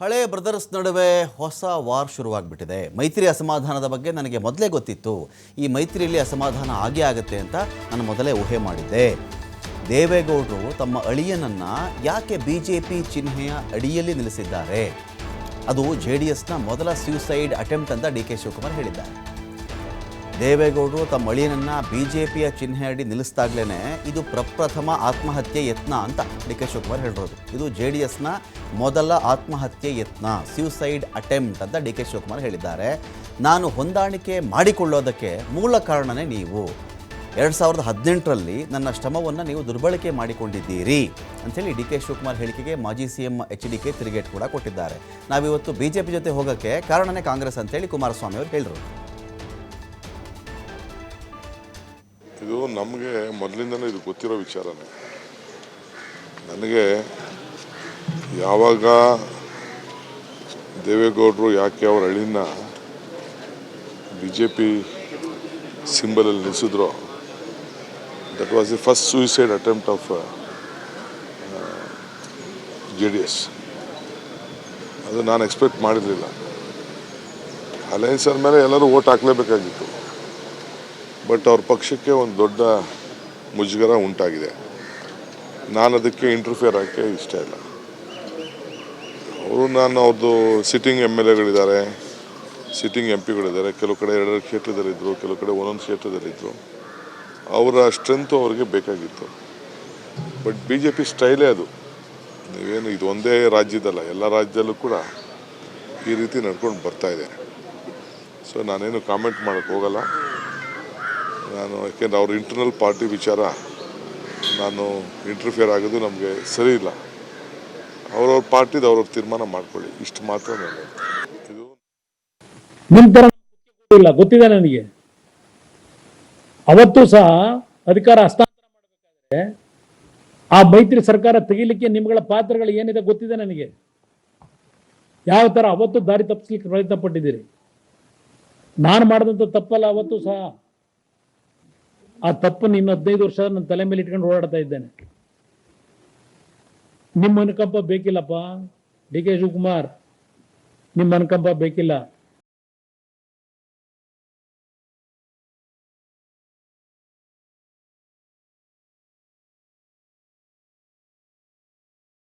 ಹಳೆ ಬ್ರದರ್ಸ್ ನಡುವೆ ಹೊಸ ವಾರ್ ಶುರುವಾಗ್ಬಿಟ್ಟಿದೆ. ಮೈತ್ರಿ ಅಸಮಾಧಾನದ ಬಗ್ಗೆ ನನಗೆ ಮೊದಲೇ ಗೊತ್ತಿತ್ತು. ಈ ಮೈತ್ರಿಯಲ್ಲಿ ಅಸಮಾಧಾನ ಆಗೇ ಆಗುತ್ತೆ ಅಂತ ನಾನು ಮೊದಲೇ ಊಹೆ ಮಾಡಿದ್ದೆ. ದೇವೇಗೌಡರು ತಮ್ಮ ಅಳಿಯನನ್ನು ಯಾಕೆ ಬಿಜೆಪಿ ಚಿಹ್ನೆಯ ಅಡಿಯಲ್ಲಿ ನಿಲ್ಲಿಸಿದ್ದಾರೆ? ಅದು JDSನ ಮೊದಲ ಸ್ಯೂಸೈಡ್ ಅಟೆಂಪ್ಟ್ ಅಂತ ಡಿ ಕೆ ಶಿವಕುಮಾರ್ ಹೇಳಿದ್ದಾರೆ. ದೇವೇಗೌಡರು ತಮ್ಮ ಅಳಿಯನನ್ನು ಬಿಜೆಪಿಯ ಚಿಹ್ನೆ ಅಡಿ ನಿಲ್ಲಿಸಿದಾಗಲೇ ಇದು ಪ್ರಪ್ರಥಮ ಆತ್ಮಹತ್ಯೆ ಯತ್ನ ಅಂತ ಡಿ ಕೆ ಶಿವಕುಮಾರ್ ಹೇಳಿರೋದು. ಇದು JDSನ ಮೊದಲ ಆತ್ಮಹತ್ಯೆ ಯತ್ನ, ಸ್ಯೂಸೈಡ್ ಅಟೆಂಪ್ಟ್ ಅಂತ ಡಿ ಕೆ ಶಿವಕುಮಾರ್ ಹೇಳಿದ್ದಾರೆ. ನಾನು ಹೊಂದಾಣಿಕೆ ಮಾಡಿಕೊಳ್ಳೋದಕ್ಕೆ ಮೂಲ ಕಾರಣನೇ ನೀವು. 2018ರಲ್ಲಿ ನನ್ನ ಶ್ರಮವನ್ನು ನೀವು ದುರ್ಬಳಕೆ ಮಾಡಿಕೊಂಡಿದ್ದೀರಿ ಅಂಥೇಳಿ ಡಿ ಕೆ ಶಿವಕುಮಾರ್ ಹೇಳಿಕೆಗೆ ಮಾಜಿ CM HDK ತಿರುಗೇಟು ಕೂಡ ಕೊಟ್ಟಿದ್ದಾರೆ. ನಾವಿವತ್ತು BJP ಜೊತೆ ಹೋಗೋಕ್ಕೆ ಕಾರಣನೇ ಕಾಂಗ್ರೆಸ್ ಅಂತೇಳಿ ಕುಮಾರಸ್ವಾಮಿ ಅವರು ಹೇಳಿದರು. ಇದು ನಮಗೆ ಮೊದಲಿಂದಲೂ ಇದು ಗೊತ್ತಿರೋ ವಿಚಾರನೇ. ನನಗೆ ಯಾವಾಗ ದೇವೇಗೌಡರು ಯಾಕೆ ಅವರ ಅಳಿನ BJP ಸಿಂಬಲಲ್ಲಿ ನಿಲ್ಲಿಸಿದ್ರು, that was the first suicide attempt of JDS. ಅದು ನಾನು ಎಕ್ಸ್ಪೆಕ್ಟ್ ಮಾಡಿರಲಿಲ್ಲ. ಅಲಯನ್ಸ್ ಮೇಲೆ ಎಲ್ಲರೂ ಓಟ್ ಹಾಕಲೇಬೇಕಾಗಿತ್ತು. ಬಟ್ ಅವ್ರ ಪಕ್ಷಕ್ಕೆ ಒಂದು ದೊಡ್ಡ ಮುಜುಗರ ಉಂಟಾಗಿದೆ. ನಾನು ಅದಕ್ಕೆ ಇಂಟರ್ಫಿಯರ್ ಆಗೋಕ್ಕೆ ಇಷ್ಟ ಇಲ್ಲ. ಅವ್ರದ್ದು ಸಿಟ್ಟಿಂಗ್ MLAಗಳಿದ್ದಾರೆ, ಸಿಟ್ಟಿಂಗ್ MP ಗಳಿದ್ದಾರೆ. ಕೆಲವು ಕಡೆ 2 ಕ್ಷೇತ್ರದಲ್ಲಿದ್ದರು, ಕೆಲವು ಕಡೆ ಒಂದೊಂದು ಕ್ಷೇತ್ರದಲ್ಲಿದ್ದರು. ಅವರ ಸ್ಟ್ರೆಂತು ಅವ್ರಿಗೆ ಬೇಕಾಗಿತ್ತು. ಬಟ್ BJP ಸ್ಟೈಲೇ ಅದು. ನೀವೇನು ಇದು ಒಂದೇ ರಾಜ್ಯದಲ್ಲ, ಎಲ್ಲ ರಾಜ್ಯದಲ್ಲೂ ಕೂಡ ಈ ರೀತಿ ನಡ್ಕೊಂಡು ಬರ್ತಾ ಇದೆ. ಸೊ ನಾನೇನು ಕಾಮೆಂಟ್ ಮಾಡೋಕ್ಕೆ ಹೋಗಲ್ಲ. ಯಾಕೆಂದರೆ ಅವ್ರ ಇಂಟರ್ನಲ್ ಪಾರ್ಟಿ ವಿಚಾರ ನಾನು ಇಂಟರ್ಫಿಯರ್ ಆಗೋದು ನಮಗೆ ಸರಿ ಇಲ್ಲ. ಅವ್ರವ್ರ ಪಾರ್ಟಿದು ಅವ್ರವ್ರ ತೀರ್ಮಾನ ಮಾಡ್ಕೊಳ್ಳಿ, ಇಷ್ಟು ಮಾತ್ರ ನಾನು. ಇದು ನಿಮ್ಮ ಥರ ಇಲ್ಲ, ಗೊತ್ತಿದೆ ನನಗೆ. ಅವತ್ತು ಸಹ ಅಧಿಕಾರ ಹಸ್ತಾಂತರ ಮಾಡಬೇಕಾದ್ರೆ ಆ ಮೈತ್ರಿ ಸರ್ಕಾರ ತೆಗಿಲಿಕ್ಕೆ ನಿಮ್ಗಳ ಪಾತ್ರಗಳು ಏನಿದೆ ಗೊತ್ತಿದೆ ನನಗೆ. ಯಾವ ಥರ ಅವತ್ತು ದಾರಿ ತಪ್ಪಿಸ್ಲಿಕ್ಕೆ ಪ್ರಯತ್ನ ಪಟ್ಟಿದ್ದೀರಿ. ನಾನು ಮಾಡಿದಂಥ ತಪ್ಪಲ್ಲ ಅವತ್ತು ಸಹ. ಆ ತಪ್ಪನ್ನು ಇನ್ನು 15 ವರ್ಷ ನನ್ನ ತಲೆ ಮೇಲೆ ಇಟ್ಕೊಂಡು ಓಡಾಡ್ತಾ ಇದ್ದೇನೆ. ನಿಮ್ಮ ಅನುಕಂಪ ಬೇಕಿಲ್ಲಪ್ಪ ಡಿ ಕೆ ಶಿವಕುಮಾರ್, ನಿಮ್ಮ ಅನುಕಂಪ ಬೇಕಿಲ್ಲ.